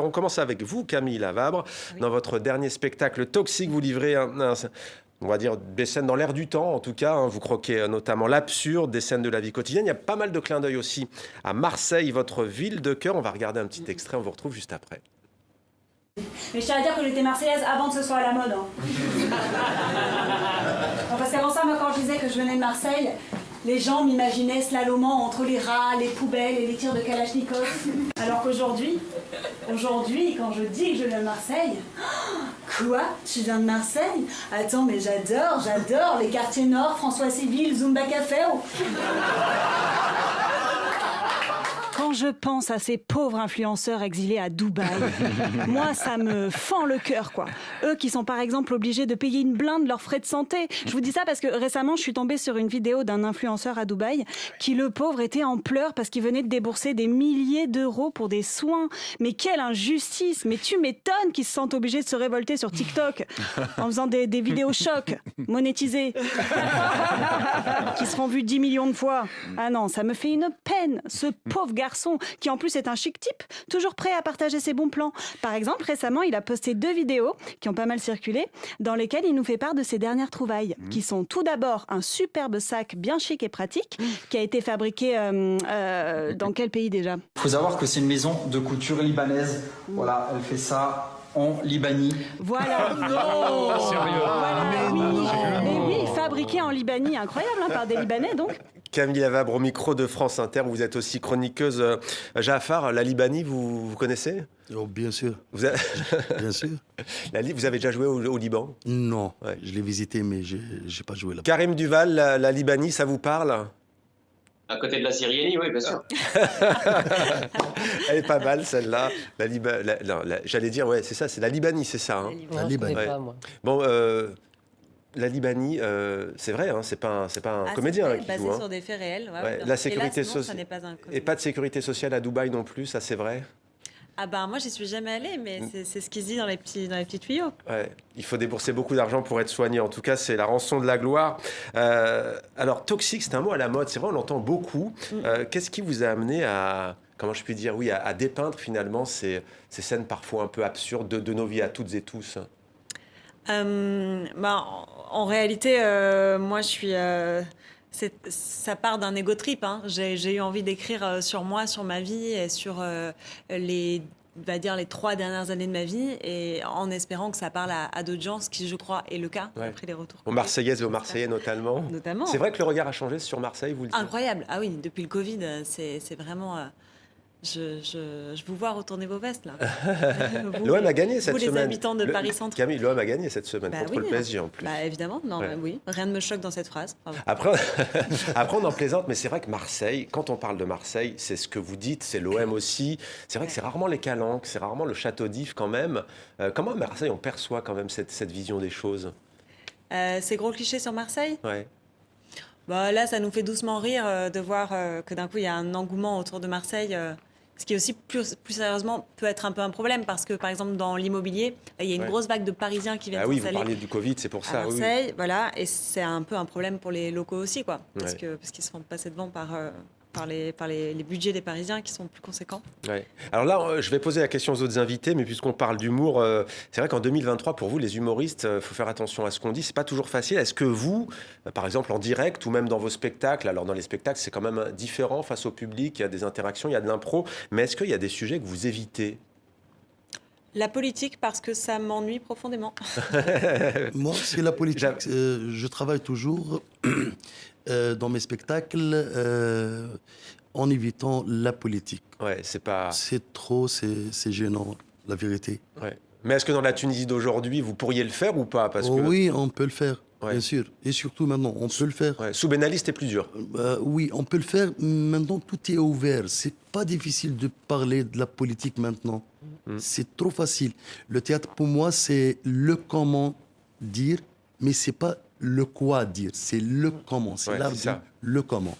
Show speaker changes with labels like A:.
A: On commence avec vous, Camille Lavabre.
B: Oui.
A: Dans votre dernier spectacle Toxique, vous livrez on va dire des scènes dans l'air du temps, en tout cas. Vous croquez notamment l'absurde, des scènes de la vie quotidienne. Il y a pas mal de clins d'œil aussi à Marseille, votre ville de cœur. On va regarder un petit extrait, on vous retrouve juste après.
C: Mais je tiens à dire que j'étais marseillaise avant que ce soit à la mode. Non, parce qu'avant ça, moi, quand je disais que je venais de Marseille, les gens m'imaginaient slalomant entre les rats, les poubelles et les tirs de Kalachnikov. Alors qu'aujourd'hui, quand je dis que je viens de Marseille, quoi? Tu viens de Marseille? Attends, mais j'adore les quartiers nord, François Civil, Zumba Café.
B: Quand je pense à ces pauvres influenceurs exilés à Dubaï, moi, ça me fend le cœur, quoi. Eux qui sont par exemple obligés de payer une blinde leurs frais de santé. Je vous dis ça parce que récemment, je suis tombée sur une vidéo d'un influenceur à Dubaï qui, le pauvre, était en pleurs parce qu'il venait de débourser des milliers d'euros pour des soins. Mais quelle injustice! Mais tu m'étonnes qu'ils se sentent obligés de se révolter sur TikTok en faisant des vidéos chocs monétisées qui seront vues 10 millions de fois. Ah non, ça me fait une peine, ce pauvre garçon qui en plus est un chic type, toujours prêt à partager ses bons plans. Par exemple, récemment, il a posté 2 vidéos qui ont pas mal circulé, dans lesquelles il nous fait part de ses dernières trouvailles, qui sont tout d'abord un superbe sac bien chic et pratique, qui a été fabriqué dans quel pays déjà?
D: Il faut savoir que c'est une maison de couture libanaise. Voilà, elle fait ça en Libanie.
B: Voilà. Voilà, oui, fabriqué en Libanie, incroyable, par des Libanais donc.
A: Camille Lavabre au micro de France Inter. Vous êtes aussi chroniqueuse. Jafar, la Libanie, vous connaissez?
E: Oh, bien sûr. Bien sûr.
A: Vous avez déjà joué au Liban?
E: Non,
A: Ouais.
E: je l'ai visité, mais je n'ai pas joué là-bas.
A: Karim Duval, la Libanie, ça vous parle?
F: À côté de la Syrianie, oui, bien sûr.
A: Elle est pas mal, celle-là. J'allais dire, ouais, c'est ça, c'est la Libanie, c'est ça. Hein.
E: La Libanie.
A: Ouais. Bon, la Libanie, c'est vrai, hein, c'est pas un comédien qui
G: basé
A: joue. Hein.
G: sur des faits réels. Ouais,
A: Ouais,
G: ouais.
A: la sécurité
G: Et là, sinon, ça
A: sociale
G: n'est pas un comédien.
A: et pas de sécurité sociale à Dubaï non plus, ça c'est vrai.
G: Ah ben moi j'y suis jamais allée, mais c'est ce qui se dit dans les petits tuyaux.
A: Ouais, il faut débourser beaucoup d'argent pour être soigné. En tout cas, c'est la rançon de la gloire. Alors, toxique, c'est un mot à la mode. C'est vrai, on l'entend beaucoup. Qu'est-ce qui vous a amené à, comment je puis dire, oui, à dépeindre finalement ces scènes parfois un peu absurdes de nos vies à toutes et tous?
G: En réalité, moi je suis... ça part d'un ego trip. Hein. J'ai eu envie d'écrire sur moi, sur ma vie et sur les 3 dernières années de ma vie, et en espérant que ça parle à d'autres gens, ce qui, je crois, est le cas, après les retours.
A: Aux Marseillaises et aux Marseillais notamment. C'est vrai que le regard a changé sur Marseille, vous le dites?
G: Incroyable. Ah oui, depuis le Covid, c'est vraiment... Je vous vois retourner vos vestes, là.
A: L'OM a gagné cette
G: vous,
A: semaine.
G: les habitants de Paris-Centre.
A: Camille, l'OM a gagné cette semaine contre le PSG en plus.
G: Évidemment, non,
A: Ouais.
G: oui. Rien ne me choque dans cette phrase. Pardon.
A: Après, on en plaisante, mais c'est vrai que Marseille, quand on parle de Marseille, c'est ce que vous dites, c'est l'OM aussi. C'est vrai que c'est rarement les Calanques, c'est rarement le Château d'If quand même. Comment à Marseille on perçoit quand même cette vision des choses?
G: Ces gros clichés sur Marseille,
A: Ouais.
G: là, ça nous fait doucement rire de voir que d'un coup, il y a un engouement autour de Marseille. Ce qui aussi, plus sérieusement, peut être un peu un problème parce que, par exemple, dans l'immobilier, il y a une grosse vague de Parisiens qui viennent
A: Ah oui, vous
G: s'installer
A: parliez du Covid, c'est pour
G: à
A: ça. Oui.
G: Marseille. Voilà, et c'est un peu un problème pour les locaux aussi, quoi, parce
A: Ouais.
G: qu'ils se font passer devant par les budgets des Parisiens qui sont plus conséquents.
A: Ouais. Alors là, je vais poser la question aux autres invités, mais puisqu'on parle d'humour, c'est vrai qu'en 2023, pour vous, les humoristes, il faut faire attention à ce qu'on dit. C'est pas toujours facile. Est-ce que vous, par exemple, en direct ou même dans vos spectacles, alors dans les spectacles, c'est quand même différent face au public, il y a des interactions, il y a de l'impro, mais est-ce qu'il y a des sujets que vous évitez?
G: La politique, parce que ça m'ennuie profondément.
E: Moi, c'est la politique. Je travaille toujours dans mes spectacles en évitant la politique.
A: Ouais, c'est pas.
E: C'est trop, c'est gênant, la vérité.
A: Ouais. Mais est-ce que dans la Tunisie d'aujourd'hui, vous pourriez le faire ou pas? Parce que...
E: Oui, on peut le faire,
A: Ouais.
E: bien sûr. Et surtout maintenant, on peut le faire.
A: Ouais. Sous Ben Ali, c'était plus dur.
E: Oui, on peut le faire. Maintenant, tout est ouvert. C'est pas difficile de parler de la politique maintenant. C'est trop facile. Le théâtre, pour moi, c'est le comment dire, mais c'est pas le quoi dire. C'est le comment. C'est
A: Ouais,
E: l'art
A: c'est ça.
E: du le comment.